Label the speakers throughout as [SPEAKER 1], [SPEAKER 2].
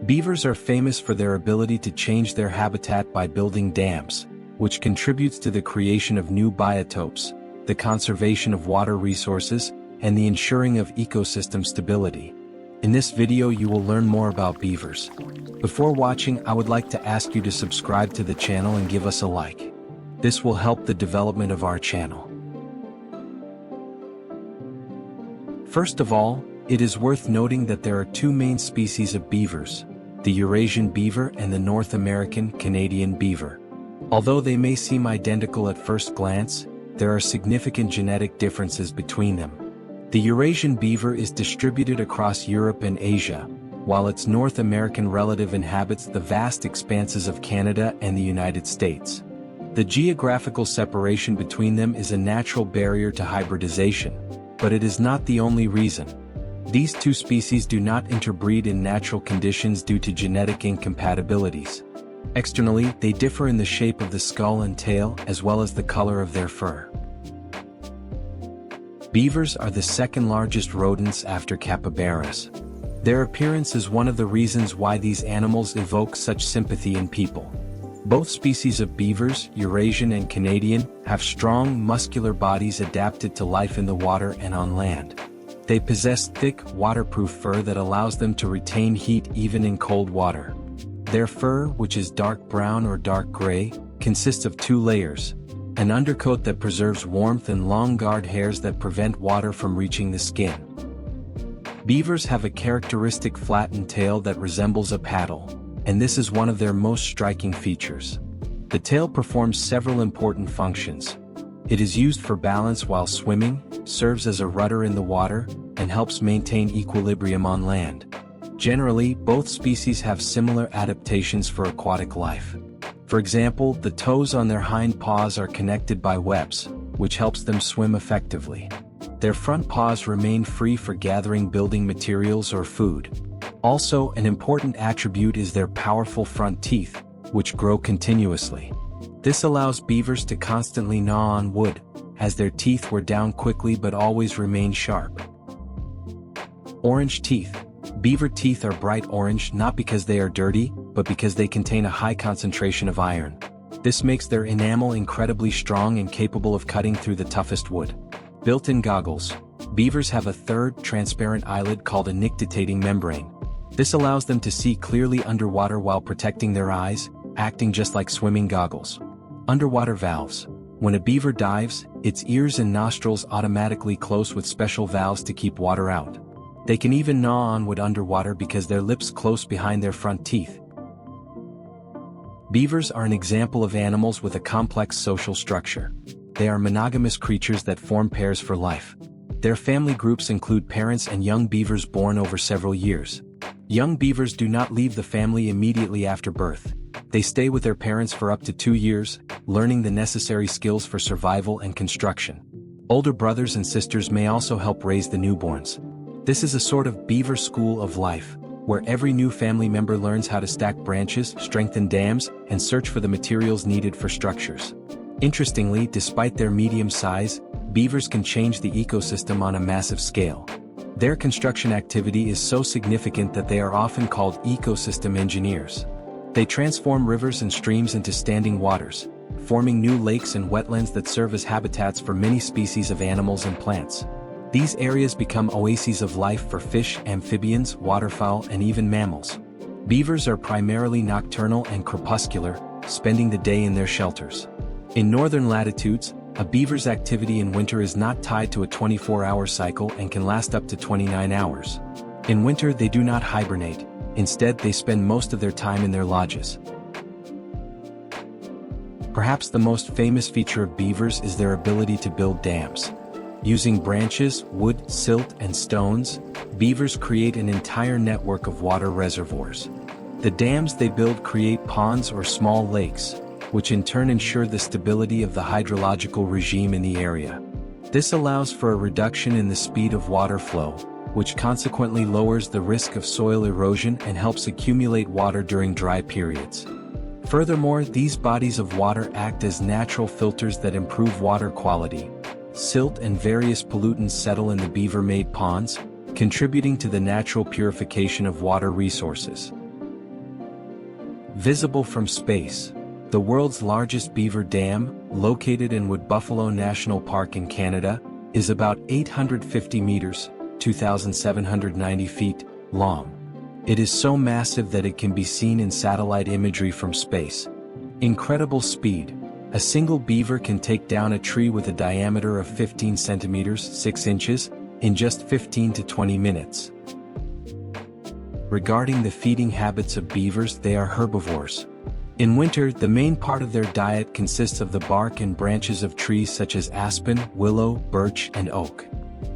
[SPEAKER 1] Beavers are famous for their ability to change their habitat by building dams, which contributes to the creation of new biotopes, the conservation of water resources, and the ensuring of ecosystem stability. In this video you will learn more about beavers. Before watching, I would like to ask you to subscribe to the channel and give us a like. This will help the development of our channel. First of all, it is worth noting that there are two main species of beavers, the Eurasian beaver and the North American Canadian beaver. Although they may seem identical at first glance, there are significant genetic differences between them. The Eurasian beaver is distributed across Europe and Asia, while its North American relative inhabits the vast expanses of Canada and the United States. The geographical separation between them is a natural barrier to hybridization, but it is not the only reason. These two species do not interbreed in natural conditions due to genetic incompatibilities. Externally, they differ in the shape of the skull and tail as well as the color of their fur. Beavers are the second largest rodents after capybaras. Their appearance is one of the reasons why these animals evoke such sympathy in people. Both species of beavers, Eurasian and Canadian, have strong, muscular bodies adapted to life in the water and on land. They possess thick, waterproof fur that allows them to retain heat even in cold water. Their fur, which is dark brown or dark gray, consists of two layers: an undercoat that preserves warmth and long guard hairs that prevent water from reaching the skin. Beavers have a characteristic flattened tail that resembles a paddle, and this is one of their most striking features. The tail performs several important functions. It is used for balance while swimming, serves as a rudder in the water, and helps maintain equilibrium on land. Generally, both species have similar adaptations for aquatic life. For example, the toes on their hind paws are connected by webs, which helps them swim effectively. Their front paws remain free for gathering building materials or food. Also, an important attribute is their powerful front teeth, which grow continuously. This allows beavers to constantly gnaw on wood, as their teeth wear down quickly but always remain sharp. Orange teeth. Beaver teeth are bright orange not because they are dirty, but because they contain a high concentration of iron. This makes their enamel incredibly strong and capable of cutting through the toughest wood. Built-in goggles. Beavers have a third, transparent eyelid called a nictitating membrane. This allows them to see clearly underwater while protecting their eyes, acting just like swimming goggles. Underwater valves. When a beaver dives, its ears and nostrils automatically close with special valves to keep water out. They can even gnaw on wood underwater because their lips close behind their front teeth. Beavers are an example of animals with a complex social structure. They are monogamous creatures that form pairs for life. Their family groups include parents and young beavers born over several years. Young beavers do not leave the family immediately after birth. They stay with their parents for up to 2 years, learning the necessary skills for survival and construction. Older brothers and sisters may also help raise the newborns. This is a sort of beaver school of life, where every new family member learns how to stack branches, strengthen dams, and search for the materials needed for structures. Interestingly, despite their medium size, beavers can change the ecosystem on a massive scale. Their construction activity is so significant that they are often called ecosystem engineers. They transform rivers and streams into standing waters, forming new lakes and wetlands that serve as habitats for many species of animals and plants. These areas become oases of life for fish, amphibians, waterfowl, and even mammals. Beavers are primarily nocturnal and crepuscular, spending the day in their shelters. In northern latitudes, a beaver's activity in winter is not tied to a 24-hour cycle and can last up to 29 hours. In winter they do not hibernate, instead they spend most of their time in their lodges. Perhaps the most famous feature of beavers is their ability to build dams. Using branches, wood, silt, and stones, beavers create an entire network of water reservoirs. The dams they build create ponds or small lakes, which in turn ensure the stability of the hydrological regime in the area. This allows for a reduction in the speed of water flow, which consequently lowers the risk of soil erosion and helps accumulate water during dry periods. Furthermore, these bodies of water act as natural filters that improve water quality. Silt and various pollutants settle in the beaver-made ponds, contributing to the natural purification of water resources. Visible from space. The world's largest beaver dam, located in Wood Buffalo National Park in Canada, is about 850 meters, 2,790 feet, long. It is so massive that it can be seen in satellite imagery from space. Incredible speed. A single beaver can take down a tree with a diameter of 15 centimeters, 6 inches, in just 15 to 20 minutes. Regarding the feeding habits of beavers, they are herbivores. In winter, the main part of their diet consists of the bark and branches of trees such as aspen, willow, birch, and oak.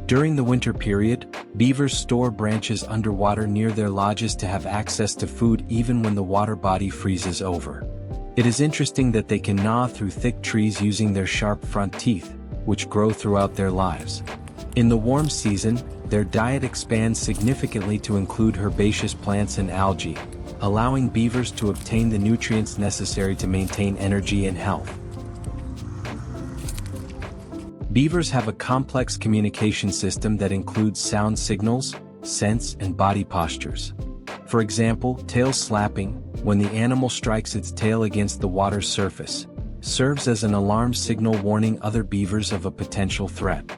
[SPEAKER 1] During the winter period, beavers store branches underwater near their lodges to have access to food even when the water body freezes over. It is interesting that they can gnaw through thick trees using their sharp front teeth, which grow throughout their lives. In the warm season, their diet expands significantly to include herbaceous plants and algae, allowing beavers to obtain the nutrients necessary to maintain energy and health. Beavers have a complex communication system that includes sound signals, scents, and body postures. For example, tail slapping, when the animal strikes its tail against the water's surface, serves as an alarm signal warning other beavers of a potential threat.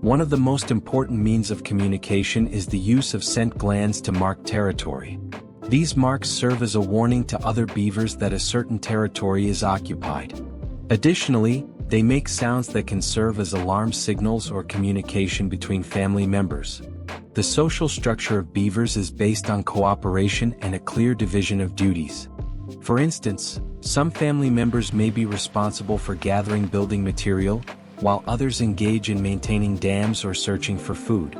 [SPEAKER 1] One of the most important means of communication is the use of scent glands to mark territory. These marks serve as a warning to other beavers that a certain territory is occupied. Additionally, they make sounds that can serve as alarm signals or communication between family members. The social structure of beavers is based on cooperation and a clear division of duties. For instance, some family members may be responsible for gathering building material, while others engage in maintaining dams or searching for food.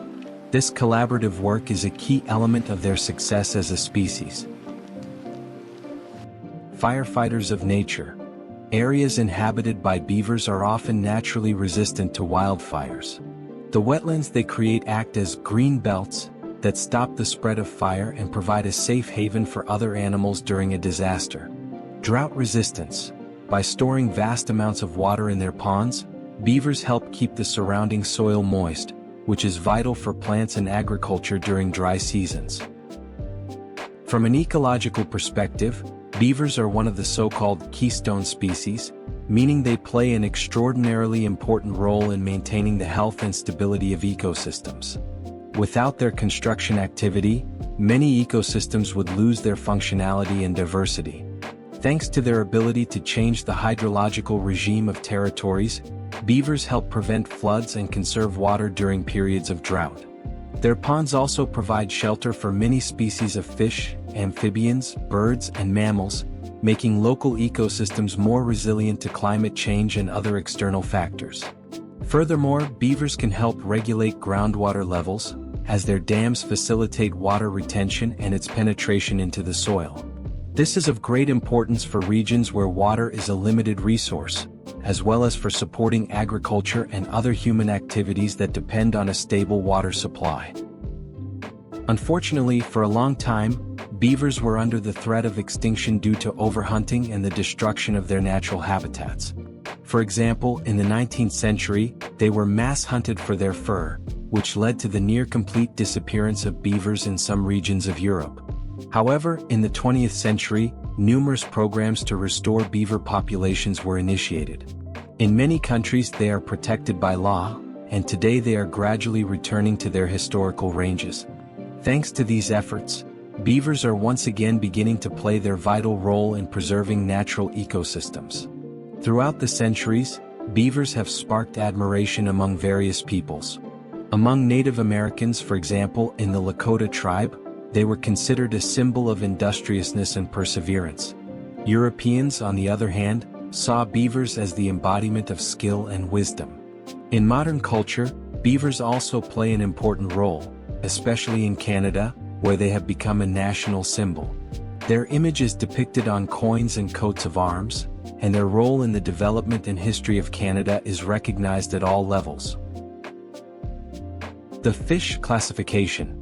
[SPEAKER 1] This collaborative work is a key element of their success as a species. Firefighters of nature. Areas inhabited by beavers are often naturally resistant to wildfires. The wetlands they create act as green belts that stop the spread of fire and provide a safe haven for other animals during a disaster. Drought resistance. By storing vast amounts of water in their ponds, beavers help keep the surrounding soil moist, which is vital for plants and agriculture during dry seasons. From an ecological perspective, beavers are one of the so-called keystone species, meaning they play an extraordinarily important role in maintaining the health and stability of ecosystems. Without their construction activity, many ecosystems would lose their functionality and diversity. Thanks to their ability to change the hydrological regime of territories, beavers help prevent floods and conserve water during periods of drought. Their ponds also provide shelter for many species of fish, amphibians, birds, and mammals, making local ecosystems more resilient to climate change and other external factors. Furthermore, beavers can help regulate groundwater levels, as their dams facilitate water retention and its penetration into the soil. This is of great importance for regions where water is a limited resource, as well as for supporting agriculture and other human activities that depend on a stable water supply. Unfortunately, for a long time, beavers were under the threat of extinction due to overhunting and the destruction of their natural habitats. For example, in the 19th century, they were mass hunted for their fur, which led to the near-complete disappearance of beavers in some regions of Europe. However, in the 20th century, numerous programs to restore beaver populations were initiated. In many countries they are protected by law, and today they are gradually returning to their historical ranges. Thanks to these efforts, beavers are once again beginning to play their vital role in preserving natural ecosystems. Throughout the centuries, beavers have sparked admiration among various peoples. Among Native Americans, for example, in the Lakota tribe, they were considered a symbol of industriousness and perseverance. Europeans, on the other hand, saw beavers as the embodiment of skill and wisdom. In modern culture, beavers also play an important role, especially in Canada, where they have become a national symbol. Their image is depicted on coins and coats of arms, and their role in the development and history of Canada is recognized at all levels. The fish classification.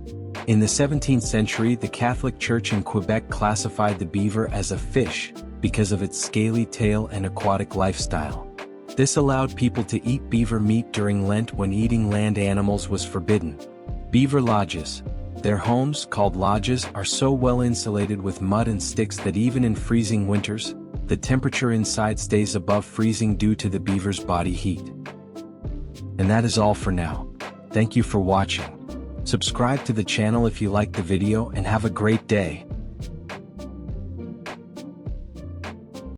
[SPEAKER 1] In the 17th century, the Catholic Church in Quebec classified the beaver as a fish because of its scaly tail and aquatic lifestyle. This allowed people to eat beaver meat during Lent when eating land animals was forbidden. Beaver lodges. Their homes, called lodges, are so well insulated with mud and sticks that even in freezing winters, the temperature inside stays above freezing due to the beaver's body heat. And that is all for now. Thank you for watching. Subscribe to the channel if you liked the video and have a great day.